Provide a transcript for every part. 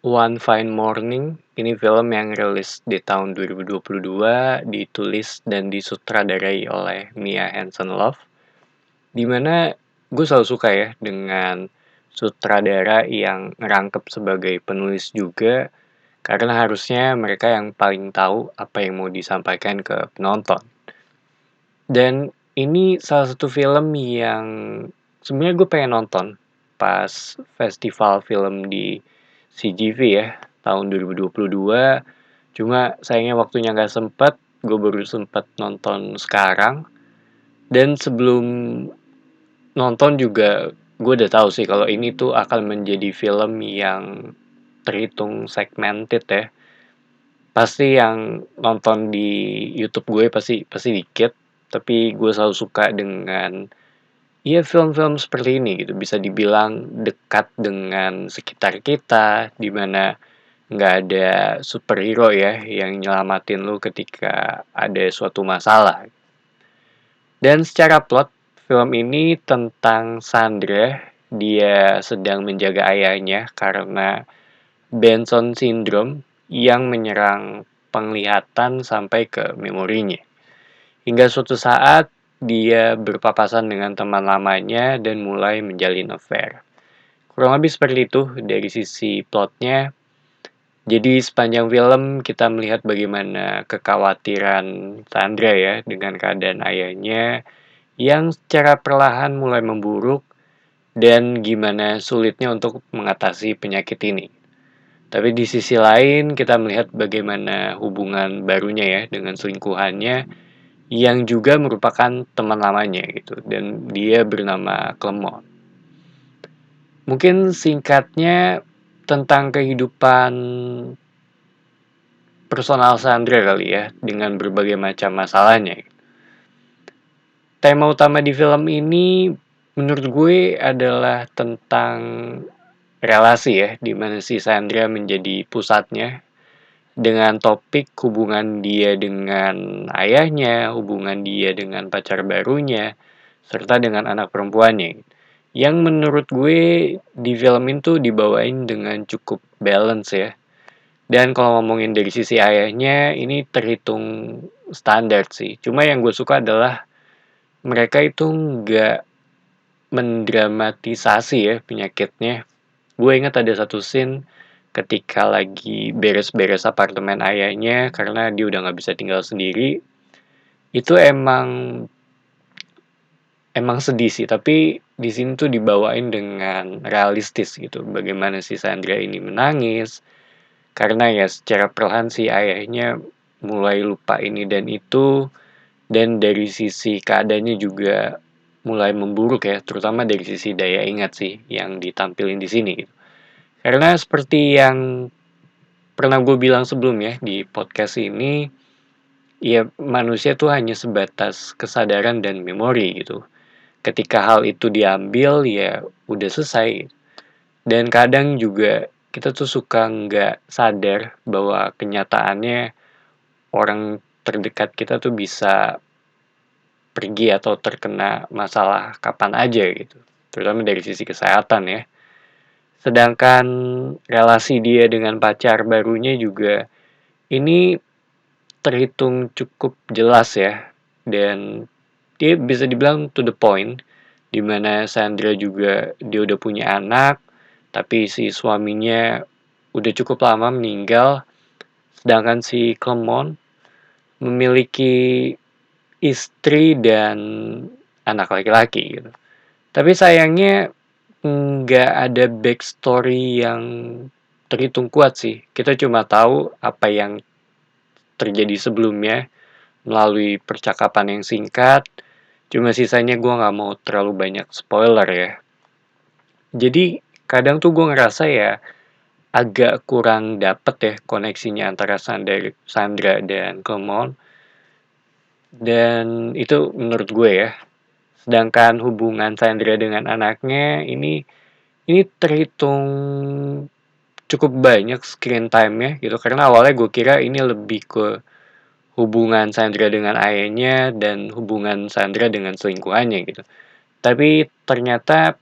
One Fine Morning, ini film yang rilis di tahun 2022, ditulis dan disutradarai oleh Mia Hansen-Løve, di mana gue selalu suka ya dengan sutradara yang ngerangkep sebagai penulis juga, karena harusnya mereka yang paling tahu apa yang mau disampaikan ke penonton. Dan ini salah satu film yang sebenarnya gue pengen nonton pas festival film di CGV ya, tahun 2022. Cuma sayangnya waktunya nggak sempet, gue baru sempet nonton sekarang. Dan sebelum nonton juga gue udah tahu sih kalau ini tuh akan menjadi film yang terhitung segmented ya. Pasti yang nonton di YouTube gue pasti pasti dikit, tapi gue selalu suka dengan ya film-film seperti ini gitu, bisa dibilang dekat dengan sekitar kita, di mana nggak ada superhero ya yang nyelamatin lu ketika ada suatu masalah. Dan secara plot, film ini tentang Sandra, dia sedang menjaga ayahnya karena Benson syndrome yang menyerang penglihatan sampai ke memorinya. Hingga suatu saat dia berpapasan dengan teman lamanya dan mulai menjalin affair. Kurang lebih seperti itu dari sisi plotnya. Jadi sepanjang film kita melihat bagaimana kekhawatiran Sandra ya dengan keadaan ayahnya yang secara perlahan mulai memburuk dan gimana sulitnya untuk mengatasi penyakit ini. Tapi di sisi lain kita melihat bagaimana hubungan barunya ya dengan selingkuhannya yang juga merupakan teman lamanya gitu dan dia bernama Clement. Mungkin singkatnya tentang kehidupan personal Sandra kali ya dengan berbagai macam masalahnya. Tema utama di film ini menurut gue adalah tentang relasi ya, di mana si Sandra menjadi pusatnya dengan topik hubungan dia dengan ayahnya, hubungan dia dengan pacar barunya, serta dengan anak perempuannya. Yang menurut gue di film itu dibawain dengan cukup balance ya. Dan kalau ngomongin dari sisi ayahnya, ini terhitung standar sih. Cuma yang gue suka adalah mereka itu nggak mendramatisasi ya penyakitnya. Gue ingat ada satu scene ketika lagi beres-beres apartemen ayahnya karena dia udah nggak bisa tinggal sendiri. Itu emang sedih sih, tapi di sini tuh dibawain dengan realistis gitu. Bagaimana si Sandra ini menangis karena ya secara perlahan si ayahnya mulai lupa ini dan itu, dan dari sisi keadaannya juga mulai memburuk ya, terutama dari sisi daya ingat sih yang ditampilin di sini gitu. Karena seperti yang pernah gue bilang sebelumnya di podcast ini, ya manusia tuh hanya sebatas kesadaran dan memori gitu. Ketika hal itu diambil ya udah selesai. Dan kadang juga kita tuh suka nggak sadar bahwa kenyataannya orang terdekat kita tuh bisa pergi atau terkena masalah kapan aja gitu. Terutama dari sisi kesehatan ya. Sedangkan relasi dia dengan pacar barunya juga ini terhitung cukup jelas ya. Dan dia bisa dibilang to the point, dimana Sandra juga dia udah punya anak, tapi si suaminya udah cukup lama meninggal, sedangkan si Clement memiliki istri dan anak laki-laki gitu. Tapi sayangnya nggak ada backstory yang terhitung kuat sih. Kita cuma tahu apa yang terjadi sebelumnya melalui percakapan yang singkat. Cuma sisanya gue nggak mau terlalu banyak spoiler ya. Jadi kadang tuh gue ngerasa ya agak kurang dapet ya koneksinya antara Sandra dan Clement. Dan itu menurut gue ya. Sedangkan hubungan Sandra dengan anaknya ini terhitung cukup banyak screen time-nya gitu. Karena awalnya gue kira ini lebih ke hubungan Sandra dengan ayahnya dan hubungan Sandra dengan selingkuhannya gitu. Tapi ternyata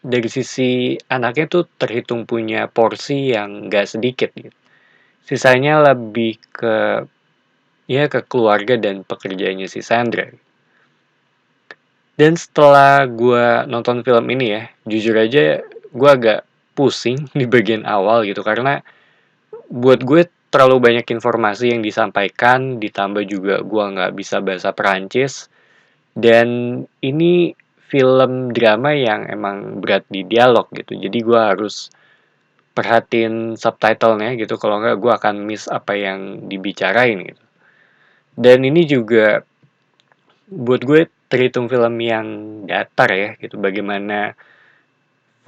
dari sisi anaknya tuh terhitung punya porsi yang nggak sedikit gitu. Sisanya lebih ke, ya ke keluarga dan pekerjaannya si Sandra. Dan setelah gue nonton film ini ya, jujur aja gue agak pusing di bagian awal gitu, karena buat gue terlalu banyak informasi yang disampaikan, ditambah juga gue nggak bisa bahasa Perancis, dan ini film drama yang emang berat di dialog gitu, jadi gue harus perhatiin subtitlenya gitu, kalau nggak gue akan miss apa yang dibicarain gitu. Dan ini juga buat gue terhitung film yang datar ya gitu, bagaimana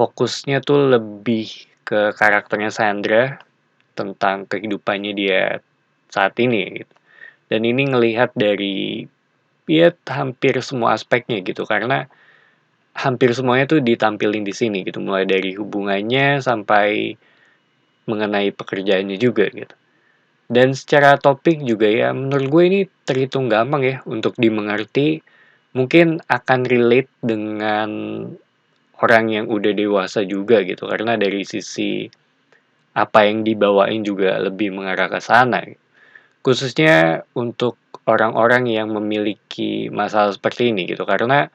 fokusnya tuh lebih ke karakternya Sandra tentang kehidupannya dia saat ini gitu. Dan ini ngelihat dari ya hampir semua aspeknya gitu, karena hampir semuanya tuh ditampilin di sini gitu, mulai dari hubungannya sampai mengenai pekerjaannya juga gitu. Dan secara topik juga ya menurut gue ini terhitung gampang ya untuk dimengerti, mungkin akan relate dengan orang yang udah dewasa juga gitu, karena dari sisi apa yang dibawain juga lebih mengarah ke sana. Khususnya untuk orang-orang yang memiliki masalah seperti ini gitu, karena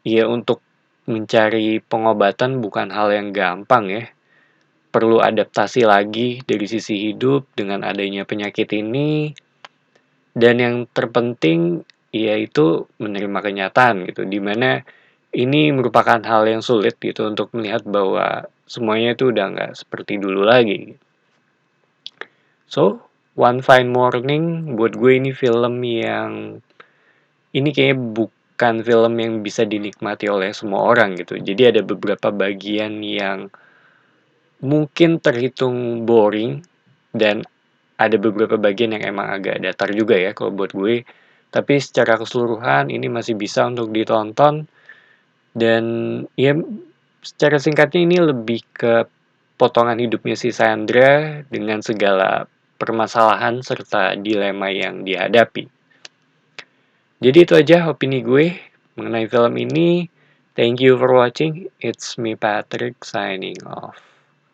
ya untuk mencari pengobatan bukan hal yang gampang ya. Perlu adaptasi lagi dari sisi hidup dengan adanya penyakit ini, dan yang terpenting yaitu menerima kenyataan gitu, dimana ini merupakan hal yang sulit gitu untuk melihat bahwa semuanya itu udah nggak seperti dulu lagi. So, One Fine Morning buat gue ini film yang ini kayaknya bukan film yang bisa dinikmati oleh semua orang gitu. Jadi ada beberapa bagian yang mungkin terhitung boring, dan ada beberapa bagian yang emang agak datar juga ya kalau buat gue. Tapi secara keseluruhan ini masih bisa untuk ditonton, dan ya secara singkatnya ini lebih ke potongan hidupnya si Sandra dengan segala permasalahan serta dilema yang dihadapi. Jadi itu aja opini gue mengenai film ini. Thank you for watching. It's me Patrick signing off.